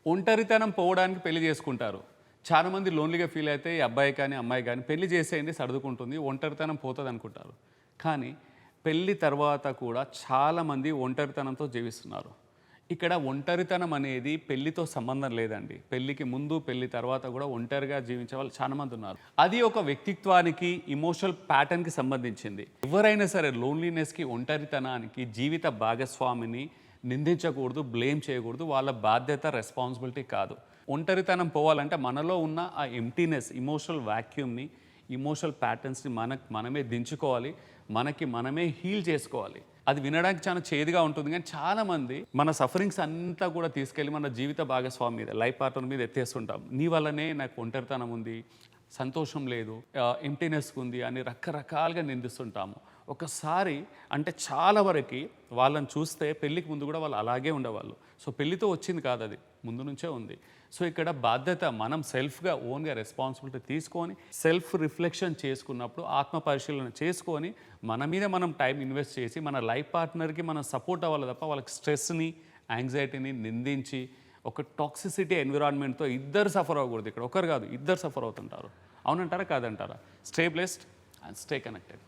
ఒంటరితనం పోవడానికి పెళ్లి చేసుకుంటారు. చాలామంది లోన్లీగా ఫీల్ అయితే ఈ అబ్బాయి కానీ, అమ్మాయి కానీ పెళ్లి చేసేయండి సర్దుకుంటుంది, ఒంటరితనం పోతదనుకుంటారు. కానీ పెళ్లి తర్వాత కూడా చాలామంది ఒంటరితనంతో జీవిస్తున్నారు. ఇక్కడ ఒంటరితనం అనేది పెళ్లితో సంబంధం లేదండి. పెళ్లికి ముందు, పెళ్లి తర్వాత కూడా ఒంటరిగా జీవించే వాళ్ళు చాలామంది ఉన్నారు. అది ఒక వ్యక్తిత్వానికి, ఎమోషనల్ ప్యాటర్న్‌కి సంబంధించింది. ఎవరైనా సరే లోన్లీనెస్‌కి, ఒంటరితనానికి జీవిత భాగస్వామిని నిందించకూడదు, బ్లేమ్ చేయకూడదు. వాళ్ళ బాధ్యత, రెస్పాన్సిబిలిటీ కాదు. ఒంటరితనం పోవాలంటే మనలో ఉన్న ఆ ఎంప్టీనెస్, ఎమోషనల్ వాక్యూమ్‌ని, ఎమోషనల్ ప్యాటర్న్స్‌ని మనమే దించుకోవాలి. మనకి మనమే హీల్ చేసుకోవాలి. అది వినడానికి చాలా చేదుగా ఉంటుంది, కానీ చాలామంది మన సఫరింగ్స్ అంతా కూడా తీసుకెళ్ళి మన జీవిత భాగస్వామి మీద, లైఫ్ పార్ట్నర్ మీద ఎత్తేస్తుంటాం. నీ వల్లనే నాకు ఒంటరితనం ఉంది, సంతోషం లేదు, ఎంప్టీనెస్ ఉంది అని రకరకాలుగా నిందిస్తుంటాము. ఒకసారి అంటే చాలా వరకు వాళ్ళని చూస్తే పెళ్ళికి ముందు కూడా వాళ్ళు అలాగే ఉండేవాళ్ళు. సో పెళ్ళితో వచ్చింది కాదు, అది ముందు నుంచే ఉంది. సో ఇక్కడ బాధ్యత మనం సెల్ఫ్గా, ఓన్గా రెస్పాన్సిబిలిటీ తీసుకొని సెల్ఫ్ రిఫ్లెక్షన్ చేసుకున్నప్పుడు, ఆత్మ పరిశీలన చేసుకొని మన మీద మనం టైం ఇన్వెస్ట్ చేసి మన లైఫ్ పార్ట్నర్కి మనం సపోర్ట్ అవ్వాలి తప్ప వాళ్ళకి స్ట్రెస్ని, యాంగ్జైటీని నిందించి ఒక టాక్సిసిటీ ఎన్విరాన్మెంట్తో ఇద్దరు సఫర్ అవ్వకూడదు. ఇక్కడ ఒకరు కాదు, ఇద్దరు సఫర్ అవుతుంటారు. అవునంటారా కాదంటారా? Stay blessed and stay connected.